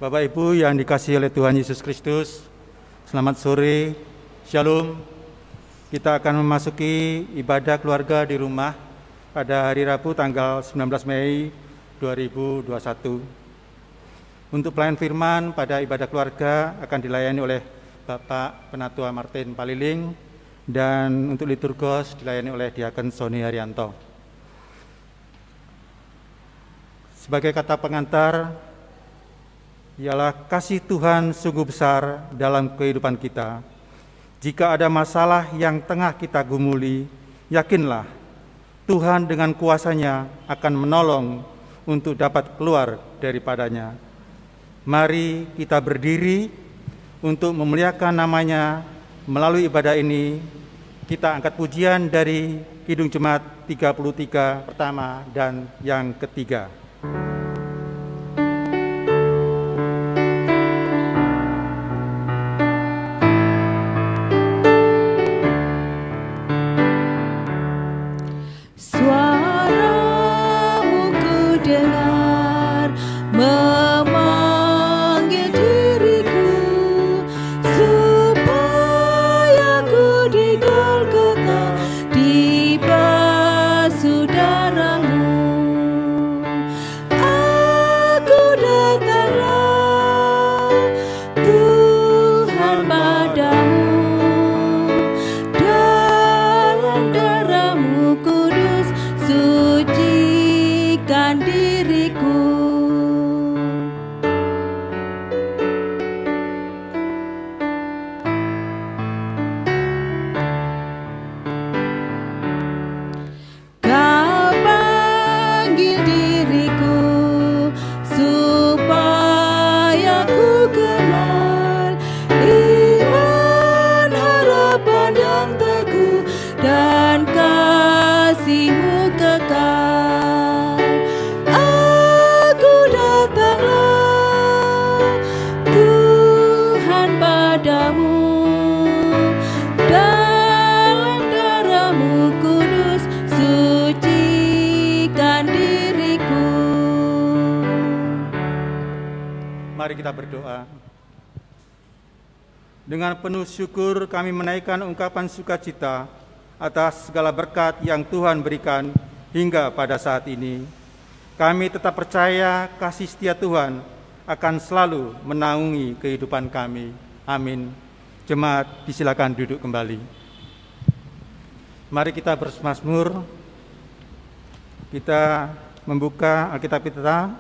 Bapak Ibu yang dikasihi oleh Tuhan Yesus Kristus, selamat sore, Shalom. Kita akan memasuki ibadah keluarga di rumah pada hari Rabu tanggal 19 Mei 2021. Untuk pelayan firman pada ibadah keluarga akan dilayani oleh Bapak Penatua Martin Paliling, dan untuk liturgos dilayani oleh Diaken Sony Haryanto. Sebagai kata pengantar, ialah kasih Tuhan sungguh besar dalam kehidupan kita. Jika ada masalah yang tengah kita gumuli, yakinlah Tuhan dengan kuasa-Nya akan menolong untuk dapat keluar daripadanya. Mari kita berdiri untuk memuliakan nama-Nya. Melalui ibadah ini kita angkat pujian dari Kidung Jemaat 33 pertama dan yang ketiga. Dengan penuh syukur kami menaikkan ungkapan sukacita atas segala berkat yang Tuhan berikan hingga pada saat ini. Kami tetap percaya kasih setia Tuhan akan selalu menaungi kehidupan kami. Amin. Jemaat disilakan duduk kembali. Mari kita bermazmur. Kita membuka Alkitab kita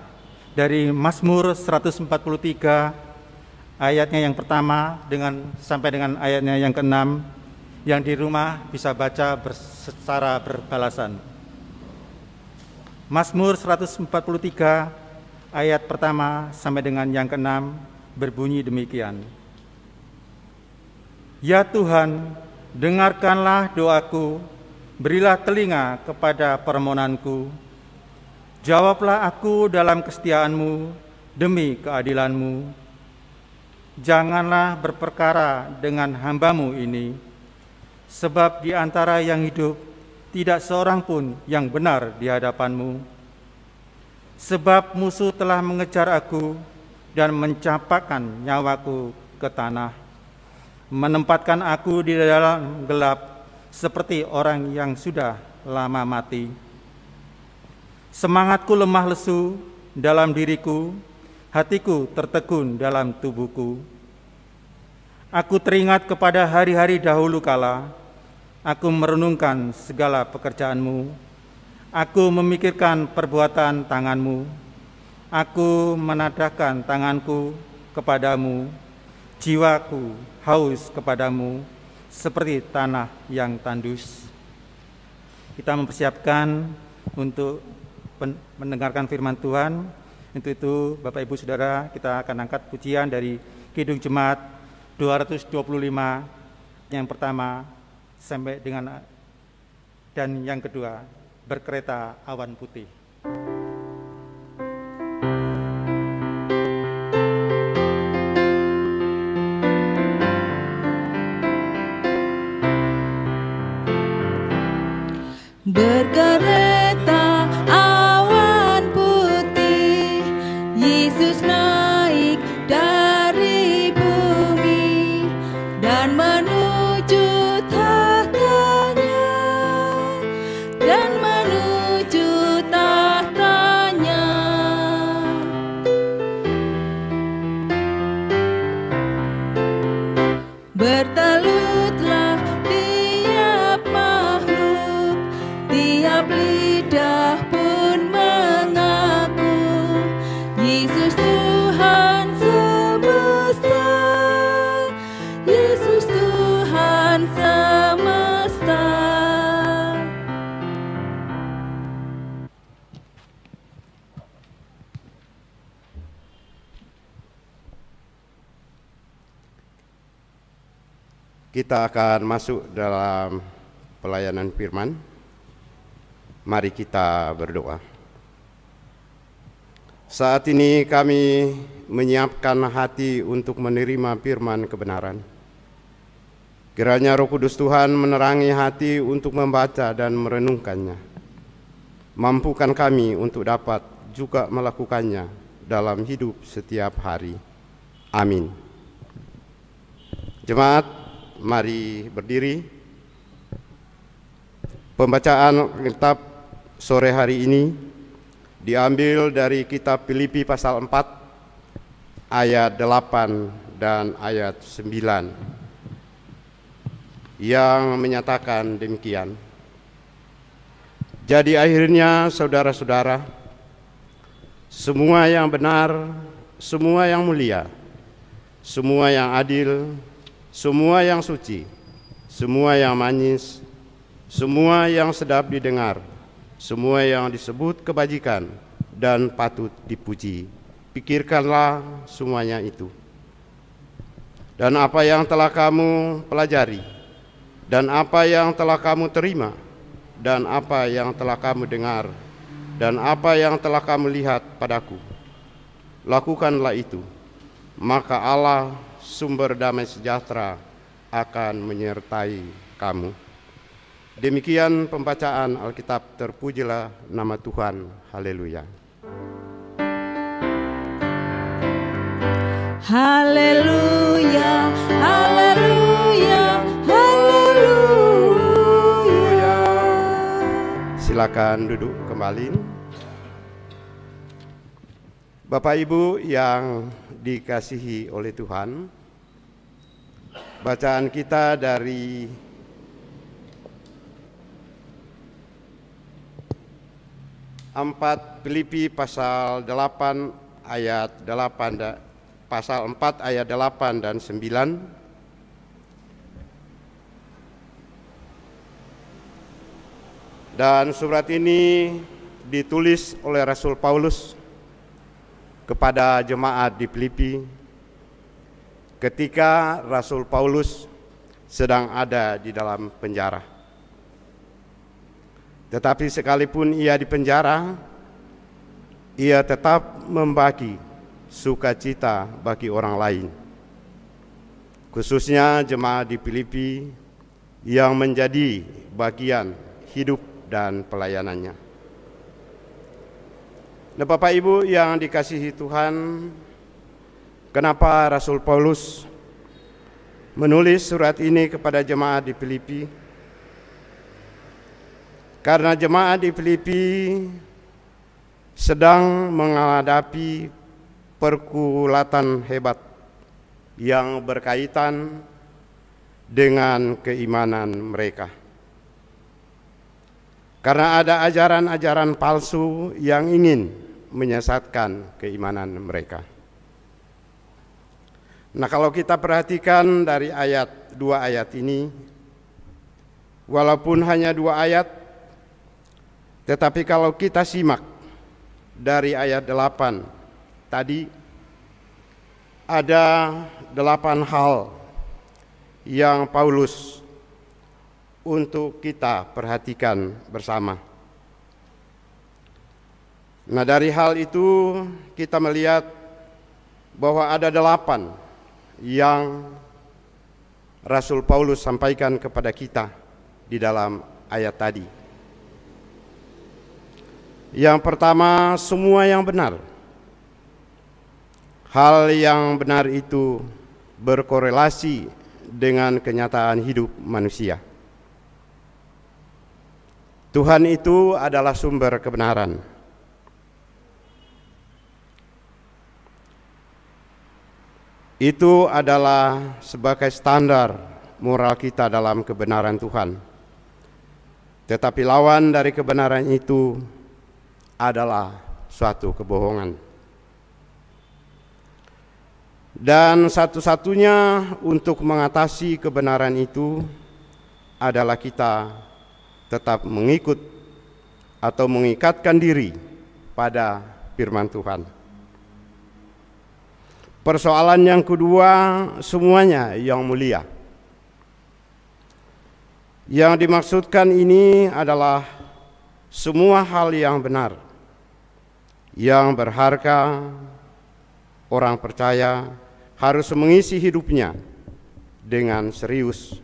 dari Mazmur 143 ayatnya yang pertama sampai dengan ayatnya yang ke-6. Yang di rumah bisa baca secara berbalasan. Mazmur 143 ayat pertama sampai dengan yang ke-6 berbunyi demikian. Ya Tuhan, dengarkanlah doaku, berilah telinga kepada permohonanku. Jawablah aku dalam kesetiaan-Mu demi keadilan-Mu. Janganlah berperkara dengan hamba-Mu ini, sebab di antara yang hidup tidak seorang pun yang benar di hadapan-Mu. Sebab musuh telah mengejar aku dan mencampakkan nyawaku ke tanah, menempatkan aku di dalam gelap seperti orang yang sudah lama mati. Semangatku lemah lesu dalam diriku, hatiku tertegun dalam tubuhku. Aku teringat kepada hari-hari dahulu kala, aku merenungkan segala pekerjaan-Mu. Aku memikirkan perbuatan tangan-Mu. Aku menadahkan tanganku kepadamu. Jiwaku haus kepadamu seperti tanah yang tandus. Kita mempersiapkan untuk mendengarkan firman Tuhan. Untuk itu Bapak Ibu Saudara, kita akan angkat pujian dari Kidung Jemaat 225 yang pertama sampai dengan dan yang kedua, Berkereta Awan Putih. Berkereta awan putih, Yesus naik Kita akan masuk dalam pelayanan firman. Mari kita berdoa. Saat ini kami menyiapkan hati untuk menerima firman kebenaran. Kiranya Roh Kudus Tuhan menerangi hati untuk membaca dan merenungkannya. Mampukan kami untuk dapat juga melakukannya dalam hidup setiap hari. Amin. Jemaat, mari berdiri. Pembacaan kitab sore hari ini diambil dari kitab Filipi pasal 4 ayat 8 dan ayat 9 yang menyatakan demikian. Jadi akhirnya saudara-saudara, semua yang benar, semua yang mulia, semua yang adil, semua yang suci, semua yang manis, semua yang sedap didengar, semua yang disebut kebajikan dan patut dipuji, pikirkanlah semuanya itu. Dan apa yang telah kamu pelajari, dan apa yang telah kamu terima, dan apa yang telah kamu dengar, dan apa yang telah kamu lihat padaku, lakukanlah itu. Maka Allah sumber damai sejahtera akan menyertai kamu. Demikian pembacaan Alkitab. Terpujilah nama Tuhan. Haleluya. Haleluya, haleluya, haleluya. Silakan duduk kembali. Bapak Ibu yang dikasihi oleh Tuhan, bacaan kita dari Filipi pasal 8 ayat 8 pasal 4 ayat 8 dan 9. Dan surat ini ditulis oleh Rasul Paulus kepada jemaat di Filipi ketika Rasul Paulus sedang ada di dalam penjara. Tetapi sekalipun ia di penjara, ia tetap membagi sukacita bagi orang lain, khususnya jemaat di Filipi yang menjadi bagian hidup dan pelayanannya. Nah, Bapak Ibu yang dikasihi Tuhan, kenapa Rasul Paulus menulis surat ini kepada jemaat di Filipi? Karena jemaat di Filipi sedang menghadapi pergulatan hebat yang berkaitan dengan keimanan mereka. Karena ada ajaran-ajaran palsu yang ingin menyesatkan keimanan mereka. Nah, kalau kita perhatikan dari dua ayat ini, walaupun hanya 2 ayat, tetapi kalau kita simak dari ayat 8 tadi, ada 8 hal yang Paulus untuk kita perhatikan bersama. Nah, dari hal itu kita melihat bahwa ada 8 yang Rasul Paulus sampaikan kepada kita di dalam ayat tadi. Yang pertama, semua yang benar. Hal yang benar itu berkorelasi dengan kenyataan hidup manusia. Tuhan itu adalah sumber kebenaran. Itu adalah sebagai standar moral kita dalam kebenaran Tuhan. Tetapi lawan dari kebenaran itu adalah suatu kebohongan. Dan satu-satunya untuk mengatasi kebenaran itu adalah kita tetap mengikut atau mengikatkan diri pada firman Tuhan. Persoalan yang kedua, semuanya yang mulia. Yang dimaksudkan ini adalah semua hal yang benar, yang berharga. Orang percaya harus mengisi hidupnya dengan serius,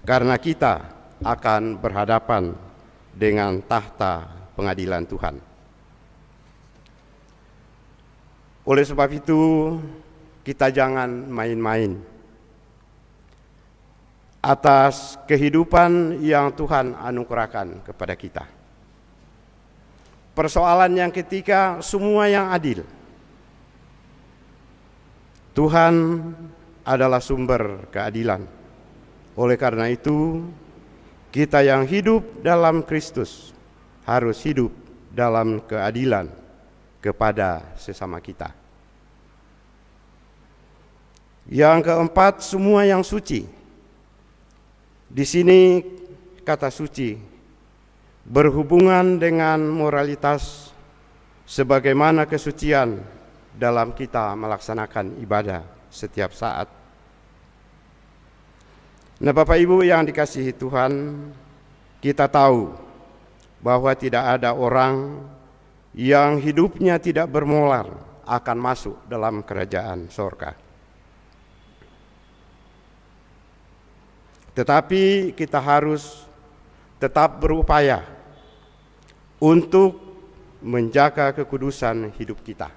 karena kita akan berhadapan dengan tahta pengadilan Tuhan. Oleh sebab itu, kita jangan main-main atas kehidupan yang Tuhan anugerahkan kepada kita. Persoalan yang ketiga, semua yang adil. Tuhan adalah sumber keadilan. Oleh karena itu, kita yang hidup dalam Kristus harus hidup dalam keadilan kepada sesama kita. Yang keempat, semua yang suci. Di sini kata suci berhubungan dengan moralitas, sebagaimana kesucian dalam kita melaksanakan ibadah setiap saat. Nah, Bapak Ibu yang dikasihi Tuhan, kita tahu bahwa tidak ada orang yang hidupnya tidak bermoral akan masuk dalam kerajaan sorga. Tetapi kita harus tetap berupaya untuk menjaga kekudusan hidup kita.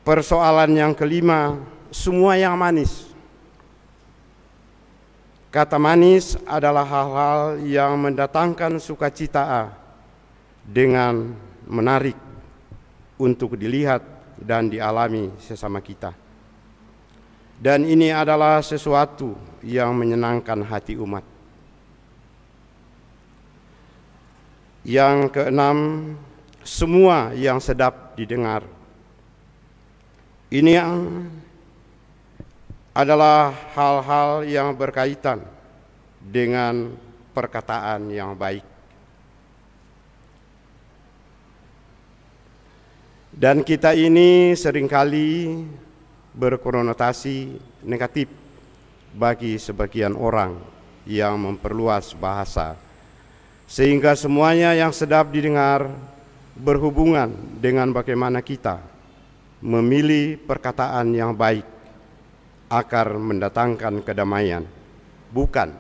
Persoalan yang kelima, semua yang manis. Kata manis adalah hal-hal yang mendatangkan sukacita dengan menarik untuk dilihat dan dialami sesama kita. Dan ini adalah sesuatu yang menyenangkan hati umat. Yang keenam, semua yang sedap didengar. Ini yang adalah hal-hal yang berkaitan dengan perkataan yang baik. Dan kita ini seringkali berkonotasi negatif bagi sebagian orang yang memperluas bahasa, sehingga semuanya yang sedap didengar berhubungan dengan bagaimana kita memilih perkataan yang baik agar mendatangkan kedamaian, bukan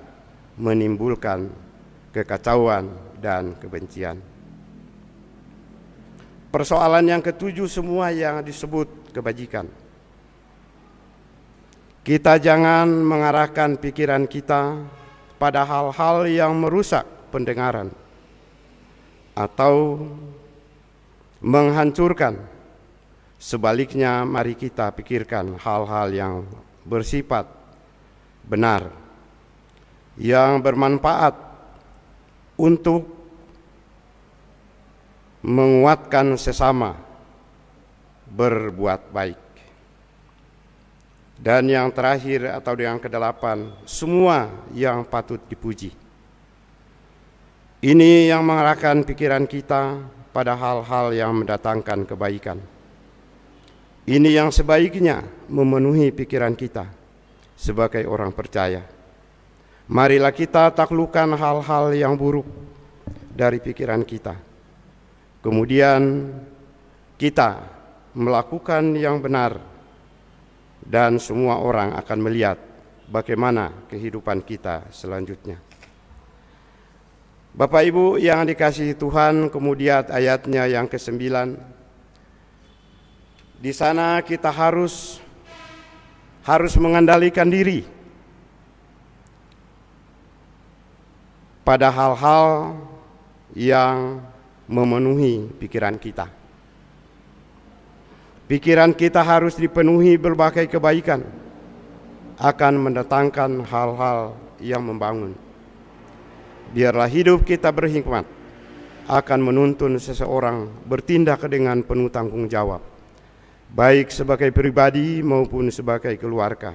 menimbulkan kekacauan dan kebencian. Persoalan yang ketujuh, semua yang disebut kebajikan. Kita jangan mengarahkan pikiran kita pada hal-hal yang merusak pendengaran atau menghancurkan. Sebaliknya, mari kita pikirkan hal-hal yang bersifat benar, yang bermanfaat untuk menguatkan sesama berbuat baik. Dan yang terakhir atau yang kedelapan, semua yang patut dipuji. Ini yang mengarahkan pikiran kita pada hal-hal yang mendatangkan kebaikan. Ini yang sebaiknya memenuhi pikiran kita sebagai orang percaya. Marilah kita taklukkan hal-hal yang buruk dari pikiran kita. Kemudian kita melakukan yang benar, dan semua orang akan melihat bagaimana kehidupan kita selanjutnya. Bapak Ibu yang dikasihi Tuhan, kemudian ayatnya yang ke-9. Di sana kita harus mengendalikan diri pada hal-hal yang memenuhi pikiran kita. Pikiran kita harus dipenuhi berbagai kebaikan, akan mendatangkan hal-hal yang membangun. Biarlah hidup kita berhikmat, akan menuntun seseorang bertindak dengan penuh tanggung jawab, baik sebagai pribadi maupun sebagai keluarga.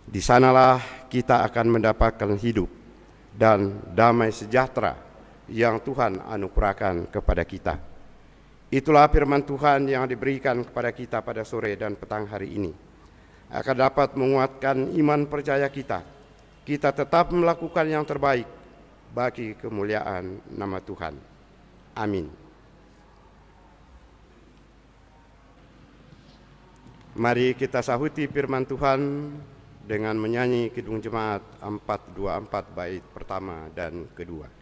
Di sanalah kita akan mendapatkan hidup dan damai sejahtera yang Tuhan anugerahkan kepada kita. Itulah firman Tuhan yang diberikan kepada kita pada sore dan petang hari ini, akan dapat menguatkan iman percaya kita kita tetap melakukan yang terbaik bagi kemuliaan nama Tuhan. Amin. Mari kita sahuti firman Tuhan dengan menyanyi Kidung Jemaat 424 bait pertama dan kedua.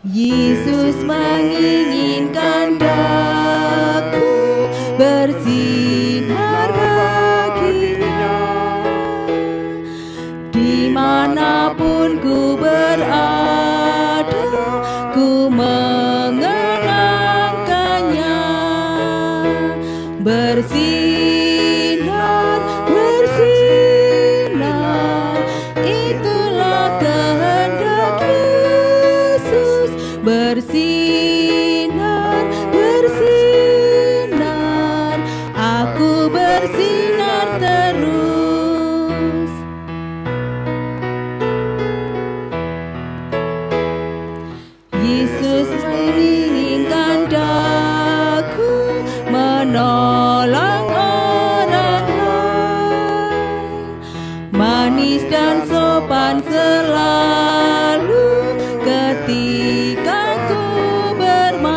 Yesus menginginkan daku bersinar baginya, dimanapun ku berada, ku mengenangkannya. Bersinar, bersinar, itulah kehendak Yesus. Bersinar, bersinar, aku bersinar terus. Yesus menginginkan daku menolong orang lain, manis dan sopan selalu ketika ku bermain.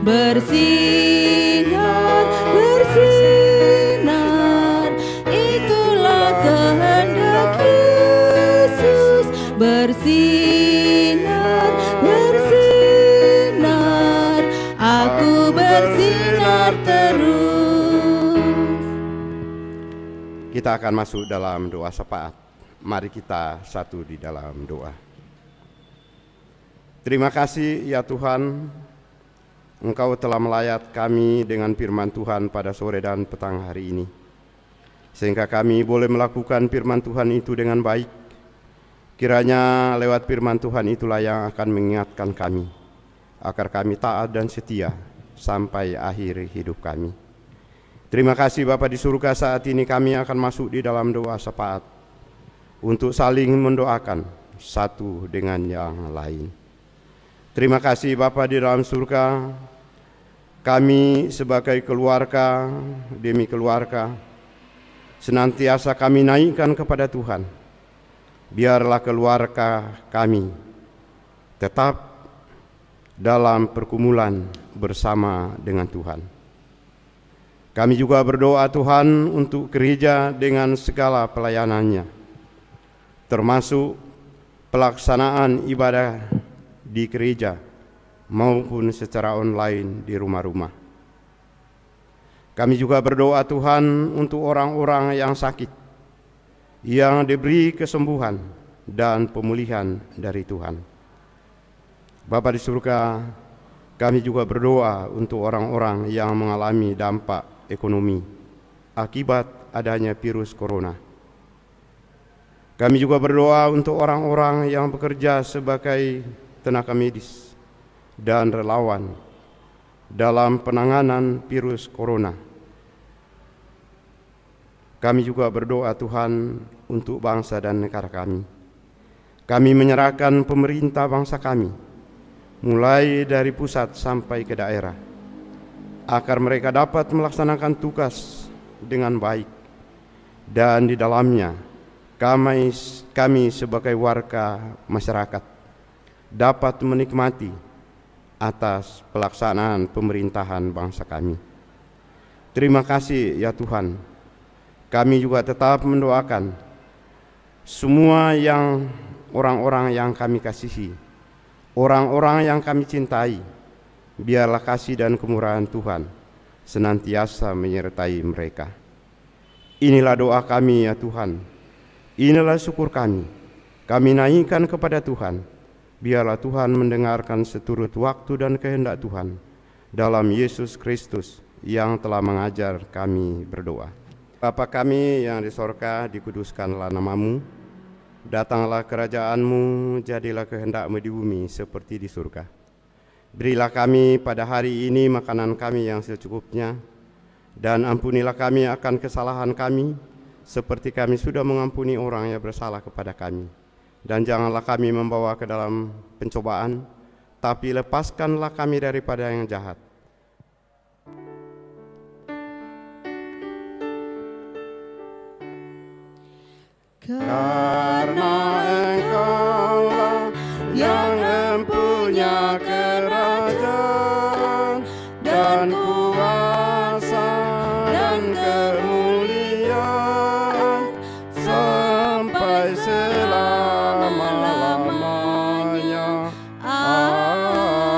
Bersinar, bersinar, itulah kehendak Yesus. Bersinar, bersinar, aku bersinar terus. Kita akan masuk dalam doa syafaat. Mari kita satu di dalam doa. Terima kasih ya Tuhan, Engkau telah melayat kami dengan firman Tuhan pada sore dan petang hari ini, sehingga kami boleh melakukan firman Tuhan itu dengan baik. Kiranya lewat firman Tuhan itulah yang akan mengingatkan kami, agar kami taat dan setia sampai akhir hidup kami. Terima kasih Bapa di surga, saat ini kami akan masuk di dalam doa syafaat untuk saling mendoakan satu dengan yang lain. Terima kasih Bapa di dalam surga, kami sebagai keluarga demi keluarga senantiasa kami naikkan kepada Tuhan. Biarlah keluarga kami tetap dalam pergumulan bersama dengan Tuhan. Kami juga berdoa Tuhan untuk gereja dengan segala pelayanannya, termasuk pelaksanaan ibadah di gereja maupun secara online di rumah-rumah. Kami juga berdoa Tuhan untuk orang-orang yang sakit, yang diberi kesembuhan dan pemulihan dari Tuhan. Bapa di surga, kami juga berdoa untuk orang-orang yang mengalami dampak ekonomi akibat adanya virus corona. Kami juga berdoa untuk orang-orang yang bekerja sebagai tenaga medis dan relawan dalam penanganan virus corona. Kami juga berdoa Tuhan untuk bangsa dan negara kami. Kami menyerahkan pemerintah bangsa kami, mulai dari pusat sampai ke daerah, agar mereka dapat melaksanakan tugas dengan baik, dan di dalamnya kami sebagai warga masyarakat dapat menikmati atas pelaksanaan pemerintahan bangsa kami. Terima kasih ya Tuhan. Kami juga tetap mendoakan semua orang-orang yang kami kasihi, orang-orang yang kami cintai. Biarlah kasih dan kemurahan Tuhan senantiasa menyertai mereka. Inilah doa kami ya Tuhan. Inilah syukur kami. Kami naikkan kepada Tuhan. Biarlah Tuhan mendengarkan seturut waktu dan kehendak Tuhan. Dalam Yesus Kristus yang telah mengajar kami berdoa. Bapa kami yang di sorga, dikuduskanlah nama-Mu. Datanglah kerajaan-Mu, jadilah kehendak-Mu di bumi seperti di surga. Berilah kami pada hari ini makanan kami yang secukupnya, dan ampunilah kami akan kesalahan kami, seperti kami sudah mengampuni orang yang bersalah kepada kami. Dan janganlah kami membawa ke dalam pencobaan, tapi lepaskanlah kami daripada yang jahat. Karena Engkaulah yang mempunyai kerajaan dan kuasa dan kemuliaan sampai selama-lamanya. Amin.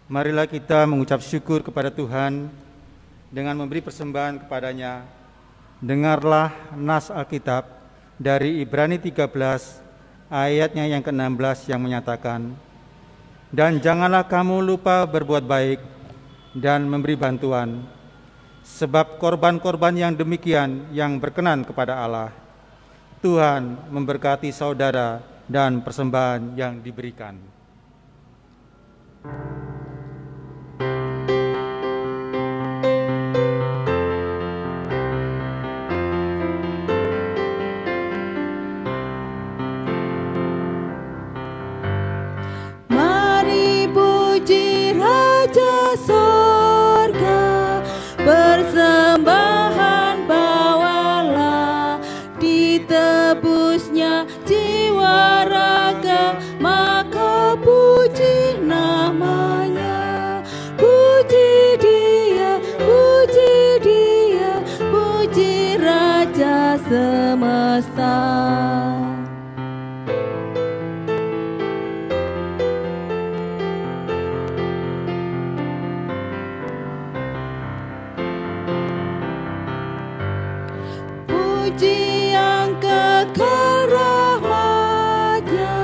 Marilah kita mengucap syukur kepada Tuhan dengan memberi persembahan kepadanya. Dengarlah nas Alkitab dari Ibrani 13 ayatnya yang ke-16 yang menyatakan, "Dan janganlah kamu lupa berbuat baik dan memberi bantuan, sebab korban-korban yang demikian yang berkenan kepada Allah. Tuhan memberkati saudara dan persembahan yang diberikan." Sorga, persembahan bawalah, ditebusnya jiwa raga, maka puji namanya. Puji dia, puji dia, puji Raja semesta. Puji yang kekal rahmat-Nya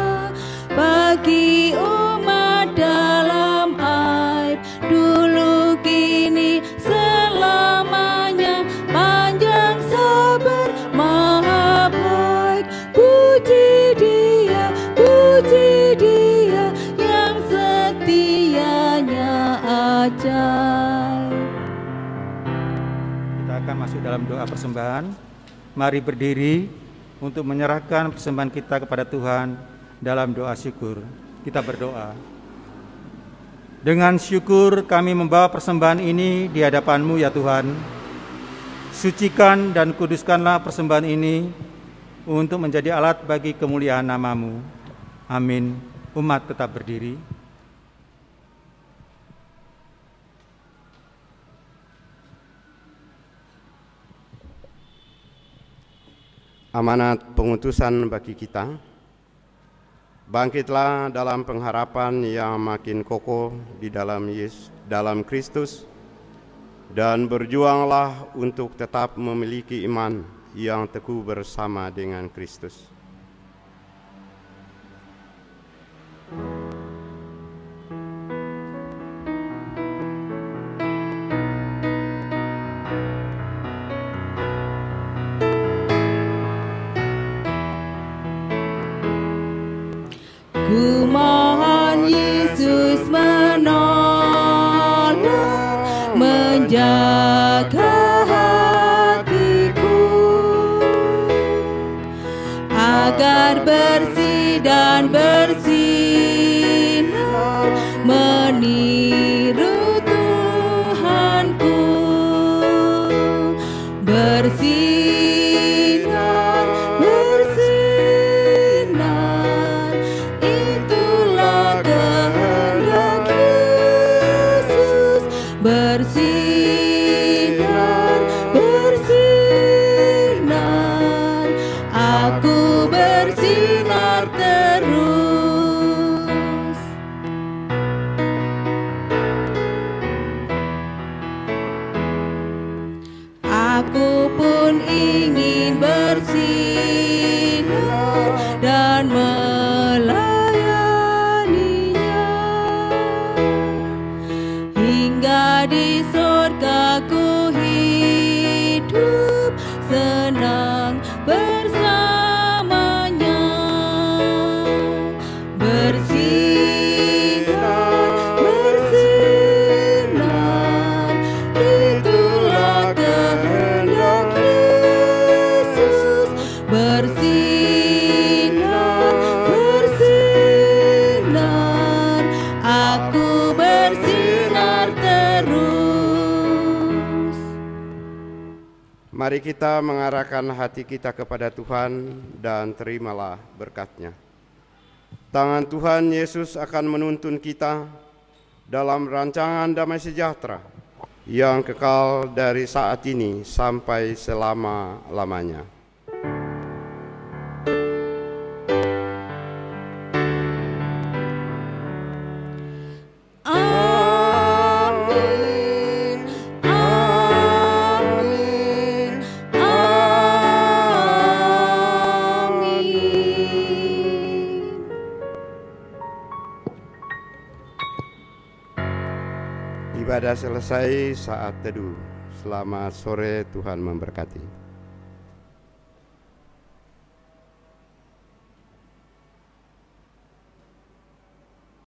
bagi umat dalam aib, dulu kini selamanya, panjang sabar maha baik. Puji dia yang setianya ajaib. Kita akan masuk dalam doa persembahan. Mari berdiri untuk menyerahkan persembahan kita kepada Tuhan dalam doa syukur. Kita berdoa. Dengan syukur kami membawa persembahan ini di hadapan-Mu ya Tuhan. Sucikan dan kuduskanlah persembahan ini untuk menjadi alat bagi kemuliaan nama-Mu. Amin. Umat tetap berdiri. Amanat pengutusan bagi kita, bangkitlah dalam pengharapan yang makin kokoh di dalam Kristus, dan berjuanglah untuk tetap memiliki iman yang teguh bersama dengan Kristus. Ku mohon Yesus menolong, menjaga hatiku, agar bersih dan bersinar, meniru Tuhanku. Bersinar, bersinar, itulah kehendak Yesus. Bersinar, bersinar, aku bersinar terus. Aku pun ingin bersinar dan melayaninya, hingga di surga ku hidup senang bersamanya. Bersinar, bersinar, Mari kita mengarahkan hati kita kepada Tuhan dan terimalah berkat-Nya. Tangan Tuhan Yesus akan menuntun kita dalam rancangan damai sejahtera yang kekal dari saat ini sampai selama-lamanya. Ibadah selesai, saat teduh. Selamat sore, Tuhan memberkati.